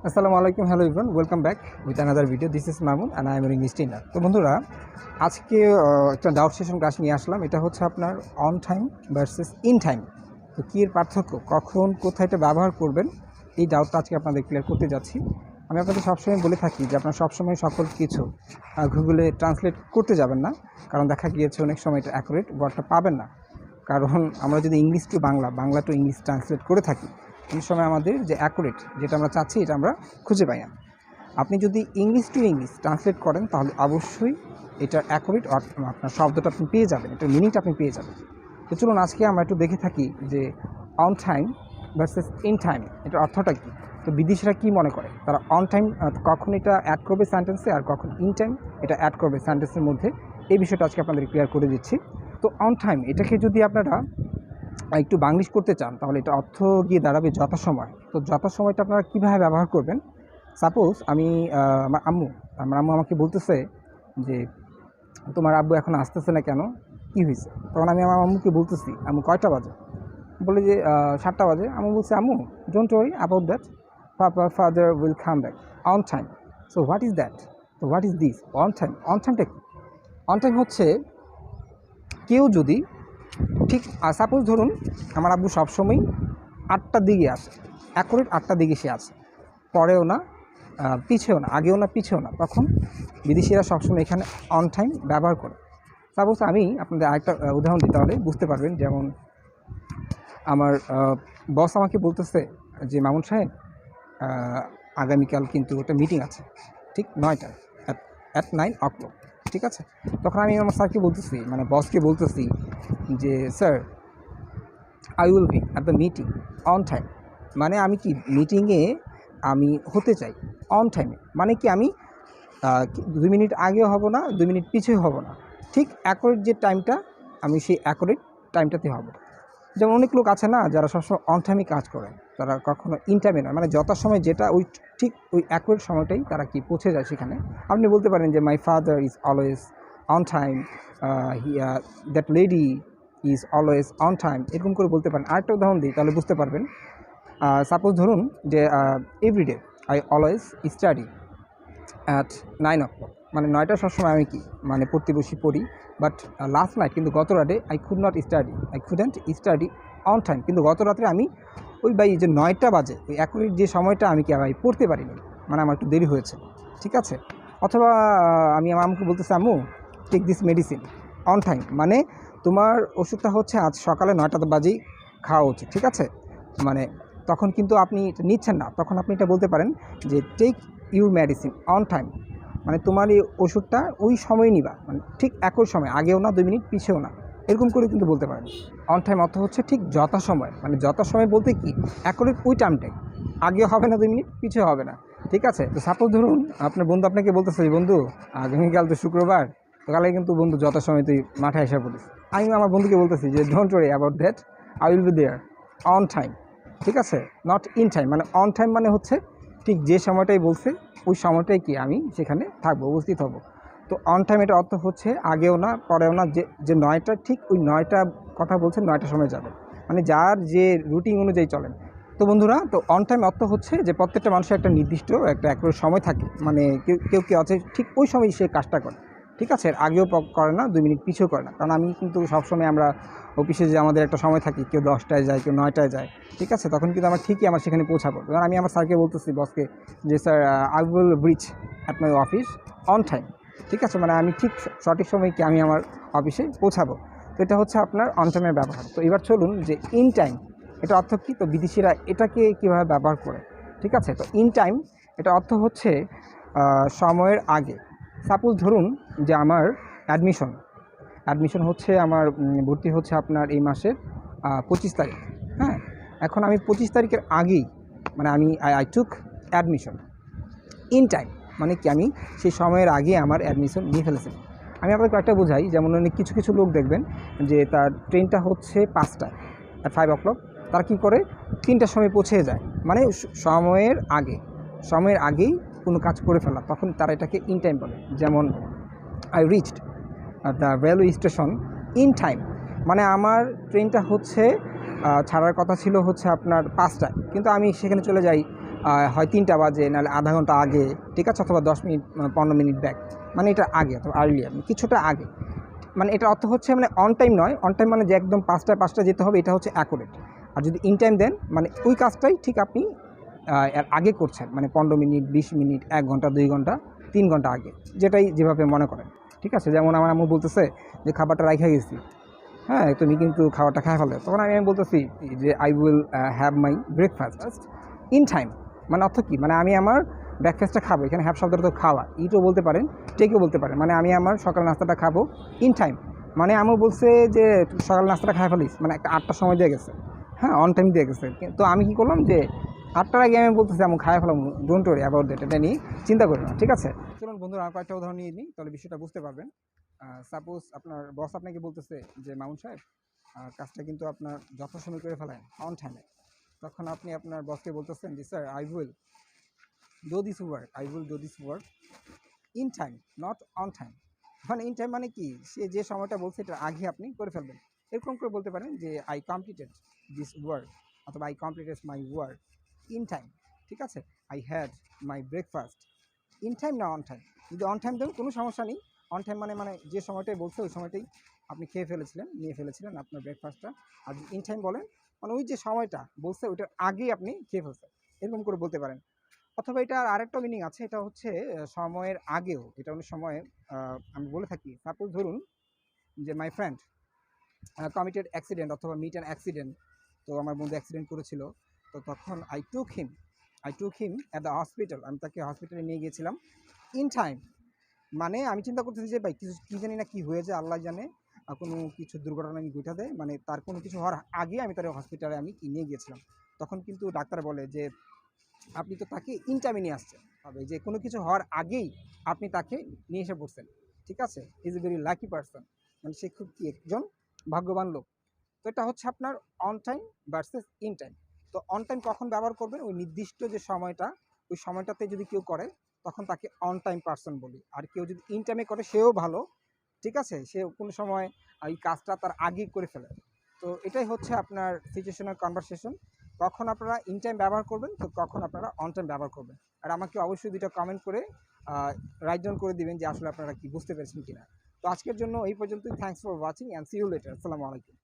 আসসালামু আলাইকুম, hello everyone, welcome back with another video. This is Mamun and I am English trainer. তো বন্ধুরা, আজকে একটা ডাউট সেশন ক্লাস নিয়ে আসলাম। এটা হচ্ছে আপনার on time versus in time. তো কী এর পার্থক্য, কখন কোথায় এটা ব্যবহার করবেন, এই ডাউটটা আজকে আপনাদের ক্লিয়ার করতে যাচ্ছি। আমি আপনাদের সবসময় বলে থাকি যে আপনারা সবসময় সকল কিছু গুগলে ট্রান্সলেট করতে যাবেন না, কারণ দেখা গিয়েছে অনেক সময় এটা অ্যাকুরেট ওয়ার্ডটা পাবেন না। কারণ আমরা যদি English to Bangla, Bangla to English translate করে থাকি, অনেক সময় আমাদের যে অ্যাকুরেট যেটা আমরা চাচ্ছি এটা আমরা খুঁজে পাই না। আপনি যদি ইংলিশ টু ইংলিশ ট্রান্সলেট করেন তাহলে অবশ্যই এটার অ্যাকুরেট আপনার শব্দটা আপনি পেয়ে যাবেন, এটার মিনিংটা আপনি পেয়ে যাবেন। তো চলুন আজকে আমরা একটু দেখে থাকি যে on time versus in time এটার অর্থটা কী। তো বিদেশিরা কী মনে করে, তারা অন টাইম কখন এটা অ্যাড করবে সেন্টেন্সে আর কখন ইন টাইম এটা অ্যাড করবে সেন্টেন্সের মধ্যে, এই বিষয়টা আজকে আপনাদের ক্লিয়ার করে দিচ্ছি। তো অন টাইম এটাকে যদি আপনারা একটু বাংলিশ করতে চান তাহলে এটা অর্থ গিয়ে দাঁড়াবে যথাসময়। তো যথাসময়টা আপনারা কীভাবে ব্যবহার করবেন, সাপোজ আমি আমার আম্মু আমাকে বলতেছে যে তোমার আব্বু এখন আসতেছে না কেন, কী হয়েছে? তখন আমি আমার আম্মুকে বলতেছি, আম্মু কয়টা বাজে? বলে যে 7টা বাজে। আম্মু বলছে, আম্মু don't worry about that, father will come back on time. So what is that? তো what is this on time? On টাইমটা কি? অন টাইম হচ্ছে কেউ যদি ঠিক সাপোজ ধরুন আমার আব্বু সবসময়ই 8টার দিকে আসে, অ্যাকুরেট 8টার দিকে সে আসে, পরেও না পিছেও না, আগেও না পিছেও না, তখন বিদেশিরা সবসময় এখানে অন টাইম ব্যবহার করে। সাপোজ আমি আপনাদের আরেকটা উদাহরণ দিতে হলে বুঝতে পারবেন, যেমন আমার বস আমাকে বলতেছে যে মামুন সাহেব আগামীকাল কিন্তু একটা মিটিং আছে ঠিক 9টায় অ্যাট 9 o'clock, ঠিক আছে? তখন আমি আমার স্যারকে বলতেছি, মানে বসকে বলতেছি যে sir I will B at the meeting on time. মানে আমি কি মিটিংয়ে আমি হতে চাই অন টাইমে, মানে কি আমি 2 মিনিট আগেও হব না, 2 মিনিট পিছিয়ে হব না, ঠিক অ্যাকুরেট যে টাইমটা আমি সেই অ্যাকুরেট টাইমটাতে হব। যেমন অনেক লোক আছে না যারা সবসময় অন টাইমে কাজ করে, তারা কখনো ইন টাইমে নয়, মানে যথাসময় যেটা ওই ঠিক ওই অ্যাকুরেট সময়টাই তারা কি পৌঁছে যায় সেখানে। আপনি বলতে পারেন যে my father is always on time, that lady is always on time, এরকম করে বলতে পারেন। আরেকটা উদাহরণ দিই তাহলে বুঝতে পারবেন। সাপোজ ধরুন যে everyday I always study at 9 o'clock, মানে 9টা সবসময় আমি কি মানে পড়তে বসি পড়ি, বাট লাস্ট নাইট কিন্তু গত রাতে I couldn't study on time, কিন্তু গত রাত্রে আমি ওই যে 9টা বাজে ওই অ্যাকুরেট যে সময়টা আমি কি পড়তে পারিনি, মানে আমার একটু দেরি হয়েছে, ঠিক আছে? অথবা আমি আমার আম্মুকে বলতেছি, আম্মু take this medicine on time, মানে তোমার ওষুধটা হচ্ছে আজ সকালে 9টা বাজেই খাওয়া উচিত, ঠিক আছে? মানে তখন কিন্তু আপনি এটা নিচ্ছেন না, তখন আপনি এটা বলতে পারেন যে take your medicine on time, মানে তোমার এই ওষুধটা ওই সময় নিবা, মানে ঠিক একই সময়, আগেও না 2 মিনিট পিছেও না, এরকম করে কিন্তু বলতে পারেন। অন টাইম অর্থ হচ্ছে ঠিক যথাসময়, মানে যথাসময় বলতে কি অ্যাকুরেট ওই টাইমটাই, আগে হবে না 2 মিনিট পিছিয়ে হবে না, ঠিক আছে? তো সাপোজ ধরুন আপনার বন্ধু আপনাকে বলতেছে, বন্ধু আগামীকাল তো শুক্রবার, তো কালে কিন্তু বন্ধু যথাসময় তুই মাঠে এসে পড়িস। আমি আমার বন্ধুকে বলতেছি যে don't worry about that, I will be there on time, ঠিক আছে? নট ইন টাইম, মানে অন টাইম মানে হচ্ছে ঠিক যে সময়টাই বলছে ওই সময়টাই কি আমি সেখানে থাকবো, উপস্থিত হব। তো অন টাইম এটা অর্থ হচ্ছে আগেও না পরেও না, যে 9টা ঠিক ওই 9টা কথা বলছেন 9টার সময় যাবে, মানে যার যে রুটিন অনুযায়ী চলেন। তো বন্ধুরা, তো অন টাইম অর্থ হচ্ছে যে প্রত্যেকটা মানুষের একটা নির্দিষ্ট একটা অ্যাকুরেট সময় থাকে, মানে কেউ আছে ঠিক ওই সময় সে কাজটা করে, ঠিক আছে? এর আগেও করে না, 2 মিনিট পিছিয়েও করে না। কারণ আমি কিন্তু সবসময় আমরা অফিসে যে আমাদের একটা সময় থাকে, কেউ 10টায় যায়, কেউ 9টায় যায়, ঠিক আছে? তখন কিন্তু আমার ঠিকই আমার সেখানে পৌঁছাবো। কারণ আমি আমার স্যারকে বলতেছি, বসকে, যে sir I will reach at my office on time, ঠিক আছে? মানে আমি ঠিক সঠিক সময় কি আমি আমার অফিসে পৌঁছাবো। তো এটা হচ্ছে আপনার অন টাইমের ব্যবহার। তো এবার চলুন যে ইন টাইম এটা অর্থ কী, তো বিদেশিরা এটাকে কীভাবে ব্যবহার করে, ঠিক আছে? তো ইন টাইম এটা অর্থ হচ্ছে সময়ের আগে। সাপোজ ধরুন যে আমার অ্যাডমিশন হচ্ছে, আমার ভর্তি হচ্ছে আপনার এই মাসের 25 তারিখ, হ্যাঁ? এখন আমি 25 তারিখের আগেই, মানে I took admission in time, মানে কি আমি সেই সময়ের আগে আমার অ্যাডমিশন নিয়ে ফেলেছি। আমি আপনাদের কয়েকটা বোঝাই, যেমন কিছু লোক দেখবেন যে তার ট্রেনটা হচ্ছে 5টায় অ্যাট 5 o'clock, তারা কী করে 3টার সময় পৌঁছে যায়, মানে সময়ের আগেই কোনো কাজ করে ফেলা, তখন তারা এটাকে ইন টাইম বলে। যেমন I reached the railway station in time, মানে আমার ট্রেনটা হচ্ছে ছাড়ার কথা ছিল হচ্ছে আপনার 5টায়, কিন্তু আমি সেখানে চলে যাই হয় 3টা বাজে, নাহলে আধা ঘন্টা আগে, ঠিক আছে, অথবা 10 মিনিট 15 মিনিট ব্যাক, মানে এটা আগে অথবা আর্লিয়ার, কিছুটা আগে। মানে এটার অর্থ হচ্ছে মানে অন টাইম নয়, অন টাইম মানে যে একদম 5টায় যেতে হবে, এটা হচ্ছে অ্যাকুরেট। আর যদি ইন টাইম দেন মানে ওই কাজটাই ঠিক আপনি এর আগে করছেন, মানে 15 মিনিট, 20 মিনিট, 1 ঘন্টা, 2 ঘন্টা, 3 ঘন্টা আগে, যেটাই যেভাবে মনে করেন, ঠিক আছে। যেমন আমার আম্মু বলতেছে যে খাবারটা রাইখা গেছি, হ্যাঁ, তুমি কিন্তু খাবারটা খাই ফেলে, তখন আমি বলতেছি যে I will have my breakfast in time. মানে অর্থ কী, মানে আমি আমার ব্রেকফাস্টটা খাবো, এখানে হ্যাভ শব্দটা তো খাওয়া, ইটও বলতে পারেন, টেকও বলতে পারেন, মানে আমি আমার সকাল নাস্তাটা খাবো ইন টাইম। মানে আম্মু বলছে যে সকাল নাস্তাটা খাই ফেলিস, মানে একটা 8টার সময় দিয়ে গেছে, হ্যাঁ, অন টাইম দিয়ে গেছে। তো আমি কী করলাম যে 8টার আগে আমি বলতেছি আমি খাই ফেলাম, ডোন্ট ওয়ারি অ্যাবাউট দ্যাট, এটা নিয়ে চিন্তা করি না, ঠিক আছে। চলুন বন্ধুরা, আর কয়েকটা উদাহরণ নিয়ে নিই, তাহলে বিষয়টা বুঝতে পারবেন। সাপোজ আপনার বস আপনাকে বলতেছে যে মামুন সাহেব, কাজটা কিন্তু আপনার যথাসময় করে ফেলেন অন টাইমে। তখন আপনি আপনার বসকে বলতেছেন যে sir I will do this work, I will do this work in time, not on time. মানে ইন টাইম মানে কি, সে যে সময়টা বলছে এটার আগে আপনি করে ফেলবেন। এরকম করে বলতে পারেন যে আই কমপ্লিটেড দিস ওয়ার্ক, অথবা I completed my work in time, ঠিক আছে। I had my breakfast in time, না অন টাইম। যদি অন টাইম দেন কোনো সমস্যা নেই। অন টাইম মানে মানে যে সময়টাই বলছে ওই সময়টাই আপনি খেয়ে ফেলেছিলেন, নিয়ে ফেলেছিলেন আপনার ব্রেকফাস্টটা। আর যদি ইন টাইম বলেন মানে ওই যে সময়টা বলছে ওইটার আগেই আপনি খেয়ে ফেলছেন, এরকম করে বলতে পারেন। অথবা এটার আরেকটা মিনিং আছে, এটা হচ্ছে সময়ের আগেও, এটা অনেক সময় আমি বলে থাকি। সাপোজ ধরুন যে মাই ফ্রেন্ড কমিটেড অ্যাক্সিডেন্ট অথবা মিট অ্যান অ্যাক্সিডেন্ট। তো আমার বন্ধু অ্যাক্সিডেন্ট করেছিল, তো তখন I took him at the hospital, আমি তাকে হসপিটালে নিয়ে গিয়েছিলাম ইন টাইম। মানে আমি চিন্তা করতেছি যে ভাই কিছু কী জানি না কী হয়েছে, আল্লাহ জানে, কোনো কিছু দুর্ঘটনা আমি ঘটা দেয়, মানে তার কোনো কিছু হওয়ার আগে আমি তার হসপিটালে আমি নিয়ে গিয়েছিলাম। তখন কিন্তু ডাক্তার বলে যে আপনি তো তাকে ইন টাইমে নিয়ে আসছেন, হবে যে কোনো কিছু হওয়ার আগেই আপনি তাকে নিয়ে এসে পড়ছেন, ঠিক আছে। Is a very lucky person, মানে সে খুব কি একজন ভাগ্যবান লোক। তো এটা হচ্ছে আপনার on time versus in time. তো অন টাইম কখন ব্যবহার করবেন, ওই নির্দিষ্ট যে সময়টা, ওই সময়টাতে যদি কেউ করে তখন তাকে অন টাইম পারসন বলি। আর কেউ যদি ইন টাইমে করে সেও ভালো, ঠিক আছে, সে কোনো সময় এই কাজটা তার আগেই করে ফেলে। তো এটাই হচ্ছে আপনার সিচুয়েশনাল কনভারসেশন, কখন আপনারা ইন টাইম ব্যবহার করবেন, তো কখন আপনারা অন টাইম ব্যবহার করবেন। আর আমাকে অবশ্যই দুটো কমেন্ট করে রাইট ডাউন করে দিবেন যে আসলে আপনারা কি বুঝতে পেরেছেন কিনা। তো আজকের জন্য এই পর্যন্তই। Thanks for watching and see you later. আসসালামু আলাইকুম।